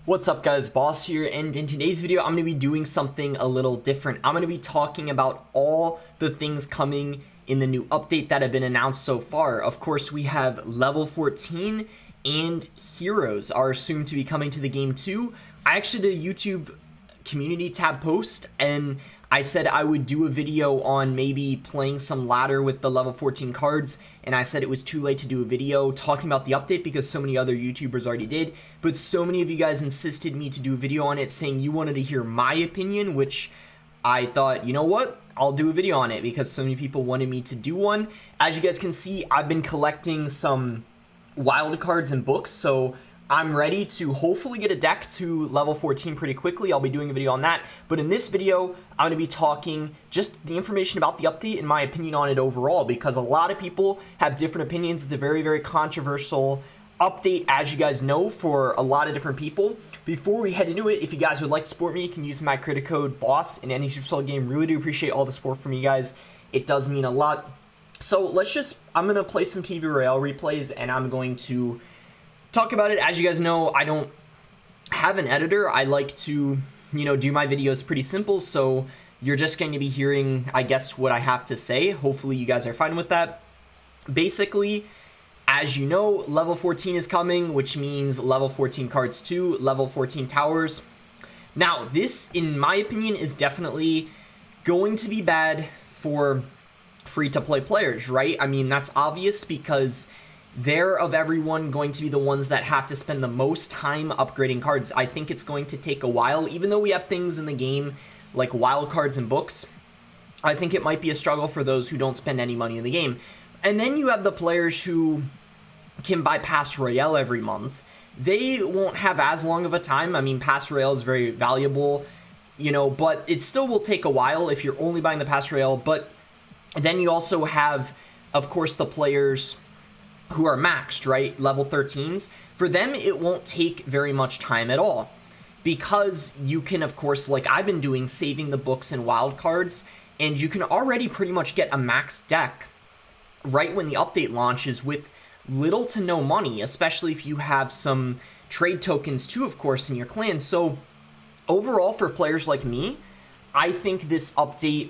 What's up guys, Boss here, and in today's video I'm going to be doing something a little different. I'm going to be talking about all the things coming in the new update that have been announced so far. Of course, we have level 14 and heroes are assumed to be coming to the game too. I actually did a YouTube community tab post and I said I would do a video on maybe playing some ladder with the level 14 cards, and I said it was too late to do a video talking about the update because so many other YouTubers already did, but so many of you guys insisted me to do a video on it saying you wanted to hear my opinion, which I thought, you know what, I'll do a video on it because so many people wanted me to do one. As you guys can see, I've been collecting some wild cards and books, so I'm ready to hopefully get a deck to level 14 pretty quickly. I'll be doing a video on that. But in this video, I'm going to be talking just the information about the update and my opinion on it overall, because a lot of people have different opinions. It's a very, very controversial update, as you guys know, for a lot of different people. Before we head into it, if you guys would like to support me, you can use my credit code BOSS in any Supercell game. Really do appreciate all the support from you guys. It does mean a lot. So I'm going to play some TV Royale replays, and I'm going to talk about it. As you guys know, I don't have an editor. I like to, do my videos pretty simple, so you're just going to be hearing, I guess, what I have to say. Hopefully you guys are fine with that. Basically, as you know, level 14 is coming, which means level 14 cards too, level 14 towers. Now, this, in my opinion, is definitely going to be bad for free-to-play players, right? I mean, that's obvious because they're, of everyone, going to be the ones that have to spend the most time upgrading cards. I think it's going to take a while, even though we have things in the game like wild cards and books. I think it might be a struggle for those who don't spend any money in the game. And then you have the players who can buy Pass Royale every month. They won't have as long of a time. I mean, Pass Royale is very valuable, but it still will take a while if you're only buying the Pass Royale. But then you also have, of course, the players who are maxed, right? Level 13s. For them, it won't take very much time at all because you can, of course, like I've been doing, saving the books and wild cards, and you can already pretty much get a max deck right when the update launches with little to no money, especially if you have some trade tokens too, of course, in your clan. So overall, for players like me, I think this update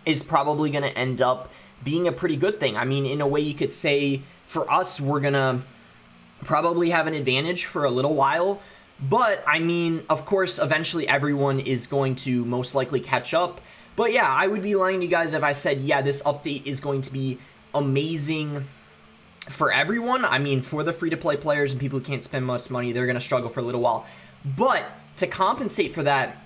is probably going to end up being a pretty good thing. I mean, in a way you could say, for us, we're going to probably have an advantage for a little while. But, I mean, of course, eventually everyone is going to most likely catch up. But yeah, I would be lying to you guys if I said, yeah, this update is going to be amazing for everyone. I mean, for the free-to-play players and people who can't spend much money, they're going to struggle for a little while. But to compensate for that,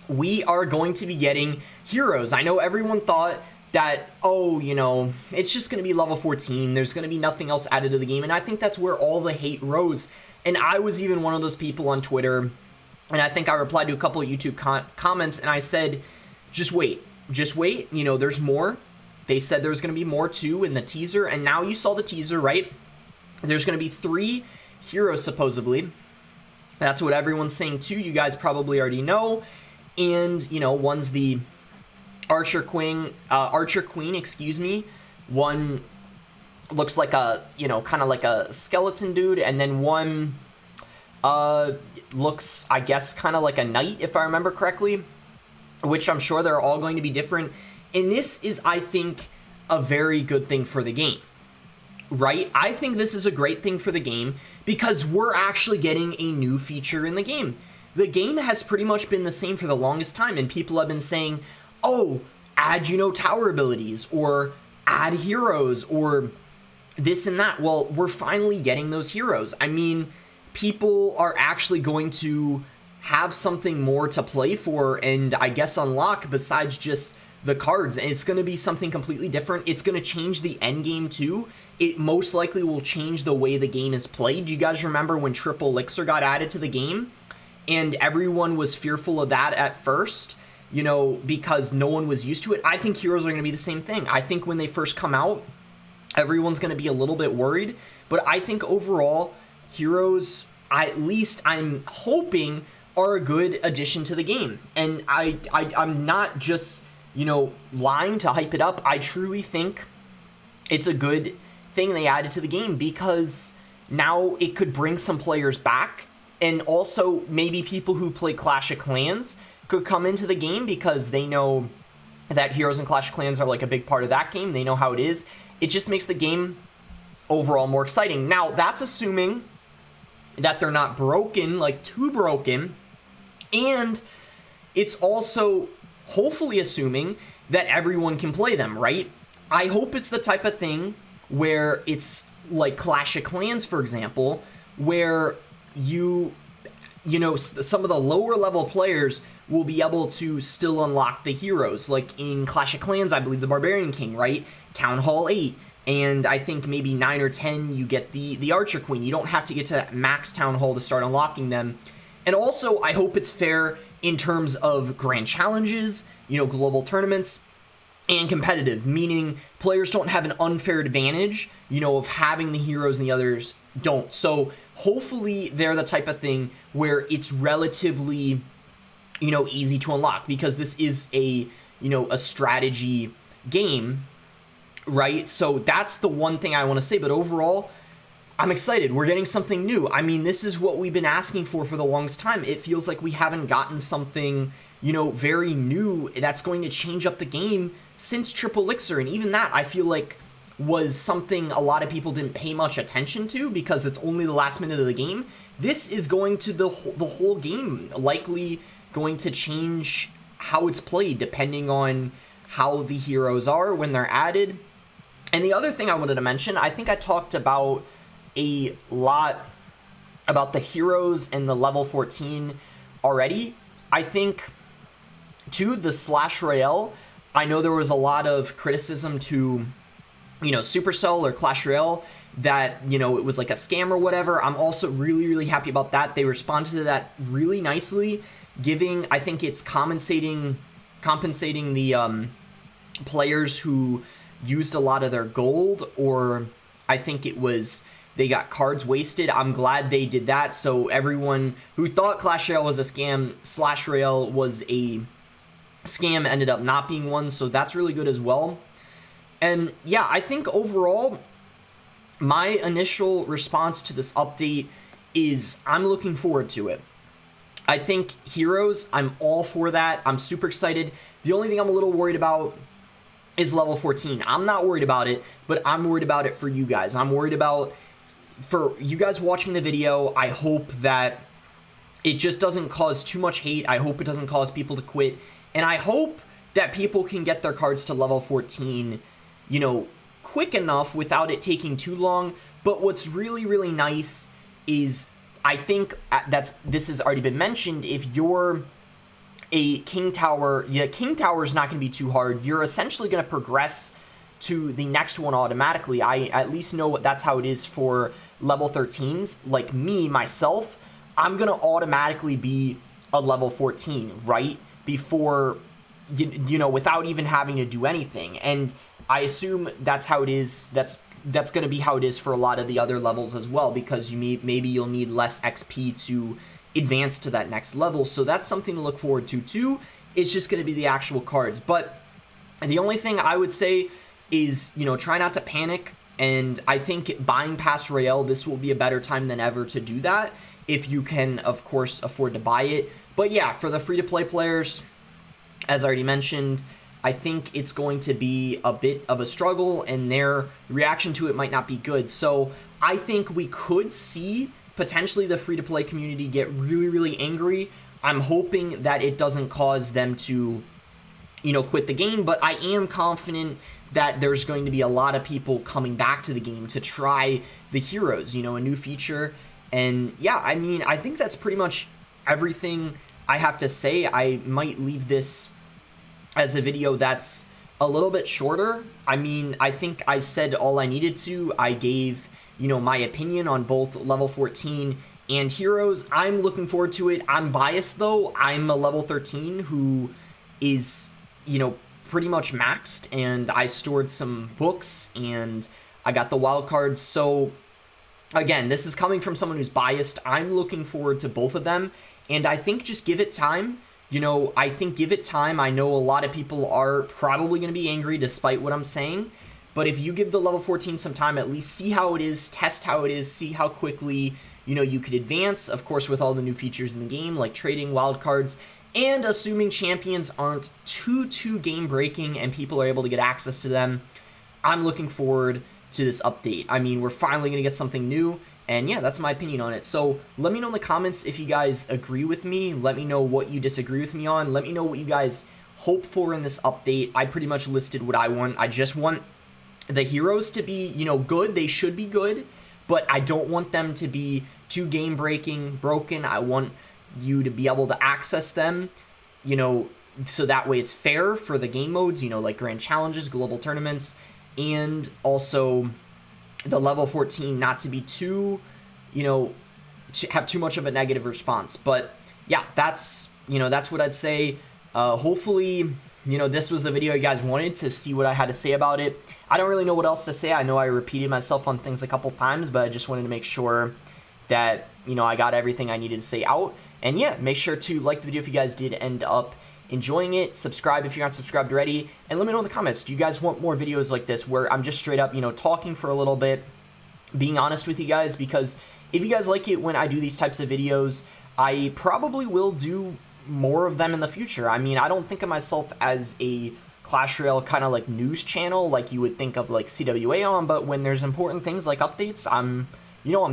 we are going to be getting heroes. I know everyone thought that, it's just going to be level 14. There's going to be nothing else added to the game. And I think that's where all the hate rose. And I was even one of those people on Twitter. And I think I replied to a couple of YouTube comments. And I said, just wait. There's more. They said there was going to be more too in the teaser. And now you saw the teaser, right? There's going to be 3 heroes, supposedly. That's what everyone's saying too. You guys probably already know. And, one's the Archer Queen, one looks like a, kind of like a skeleton dude, and then one looks, I guess, kind of like a knight, if I remember correctly, which I'm sure they're all going to be different. And this is, I think, a very good thing for the game, right? I think this is a great thing for the game because we're actually getting a new feature in the game. The game has pretty much been the same for the longest time, and people have been saying, oh, add, tower abilities, or add heroes, or this and that. Well, we're finally getting those heroes. I mean, people are actually going to have something more to play for and, I guess, unlock besides just the cards. And it's going to be something completely different. It's going to change the end game, too. It most likely will change the way the game is played. Do you guys remember when Triple Elixir got added to the game? And everyone was fearful of that at first, because no one was used to it. I think heroes are going to be the same thing. I think when they first come out, everyone's going to be a little bit worried. But I think overall, heroes, at least I'm hoping, are a good addition to the game. And I'm not just, lying to hype it up. I truly think it's a good thing they added to the game because now it could bring some players back And also maybe people who play Clash of Clans could come into the game because they know that Heroes and Clash of Clans are like a big part of that game. They know how it is. It just makes the game overall more exciting. Now, that's assuming that they're not broken, like too broken. And it's also hopefully assuming that everyone can play them, right? I hope it's the type of thing where it's like Clash of Clans, for example, where you know, some of the lower level players will be able to still unlock the heroes. Like in Clash of Clans, I believe the Barbarian King, right? Town Hall 8. And I think maybe 9 or 10, you get the Archer Queen. You don't have to get to max Town Hall to start unlocking them. And also, I hope it's fair in terms of grand challenges, you know, global tournaments, and competitive, meaning players don't have an unfair advantage, you know, of having the heroes and the others don't. So hopefully they're the type of thing where it's relatively, you know, easy to unlock, because this is a, you know, a strategy game, right? So that's the one thing I want to say. But overall, I'm excited. We're getting something new. I mean, this is what we've been asking for the longest time. It feels like we haven't gotten something, you know, very new that's going to change up the game since Triple Elixir. And even that, I feel like, was something a lot of people didn't pay much attention to because it's only the last minute of the game. This is going to the whole game, likely going to change how it's played depending on how the heroes are when they're added. And the other thing I wanted to mention, I think I talked about a lot about the heroes and the level 14 already. I think, too, the Slash Royale, I know there was a lot of criticism to, you know, Supercell or Clash Royale that, you know, it was like a scam or whatever. I'm also really, really happy about that. They responded to that really nicely, giving, I think it's compensating the players who used a lot of their gold, or I think it was they got cards wasted. I'm glad they did that. So everyone who thought Clash Royale was a scam, Slash Royale was a scam, ended up not being one. So that's really good as well. And yeah, I think overall, my initial response to this update is I'm looking forward to it. I think heroes, I'm all for that. I'm super excited. The only thing I'm a little worried about is level 14. I'm not worried about it, but I'm worried about it for you guys. I'm worried about, for you guys watching the video, I hope that it just doesn't cause too much hate. I hope it doesn't cause people to quit. And I hope that people can get their cards to level 14, you know, quick enough without it taking too long. But what's really, really nice is, I think this has already been mentioned, if you're a King Tower, yeah, King Tower is not going to be too hard. You're essentially going to progress to the next one automatically. I at least know that's how it is for level 13s. Like me, myself, I'm going to automatically be a level 14, right? Before, you know, without even having to do anything. And I assume that's how it is. That's going to be how it is for a lot of the other levels as well, because maybe you'll need less XP to advance to that next level. So that's something to look forward to too. It's just going to be the actual cards. But the only thing I would say is, you know, try not to panic. And I think buying past Royale, this will be a better time than ever to do that, if you can, of course, afford to buy it. But yeah, for the free-to-play players, as I already mentioned, I think it's going to be a bit of a struggle, and their reaction to it might not be good. So I think we could see potentially the free-to-play community get really, really angry. I'm hoping that it doesn't cause them to, you know, quit the game, but I am confident that there's going to be a lot of people coming back to the game to try the heroes, you know, a new feature. And yeah, I mean, I think that's pretty much everything I have to say. I might leave this as a video that's a little bit shorter. I mean, I think I said all I needed to. I gave, you know, my opinion on both level 14 and heroes. I'm looking forward to it. I'm biased though. I'm a level 13 who is, you know, pretty much maxed, and I stored some books and I got the wild cards. So again, this is coming from someone who's biased. I'm looking forward to both of them, and I think just give it time. You know, I think give it time. I know a lot of people are probably going to be angry despite what I'm saying, but if you give the level 14 some time, at least see how it is, test how it is, see how quickly, you you know, you could advance, of course, with all the new features in the game, like trading, wildcards, and assuming champions aren't too game breaking and people are able to get access to them. I'm looking forward to this update. I mean, we're finally going to get something new, and yeah, that's my opinion on it. So let me know in the comments if you guys agree with me. Let me know what you disagree with me on. Let me know what you guys hope for in this update. I pretty much listed what I want. I just want the heroes to be, you know, good. They should be good, but I don't want them to be too game breaking, broken. I want you to be able to access them, you know, so that way it's fair for the game modes, you know, like grand challenges, global tournaments, and also the level 14 not to be too, you know, to have too much of a negative response. But yeah, that's, you know, that's what I'd say. Hopefully, you know, this was the video you guys wanted to see what I had to say about it. I don't really know what else to say. I know I repeated myself on things a couple times, but I just wanted to make sure that, you know, I got everything I needed to say out. And yeah, make sure to like the video if you guys did end up enjoying it. Subscribe if you're not subscribed already. And let me know in the comments, do you guys want more videos like this where I'm just straight up, you know, talking for a little bit, being honest with you guys? Because if you guys like it when I do these types of videos, I probably will do more of them in the future. I mean, I don't think of myself as a Clash Royale kind of like news channel like you would think of like CWA on, but when there's important things like updates, I'm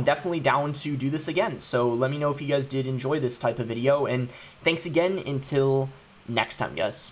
definitely down to do this again. So let me know if you guys did enjoy this type of video, and thanks again until next time, guys.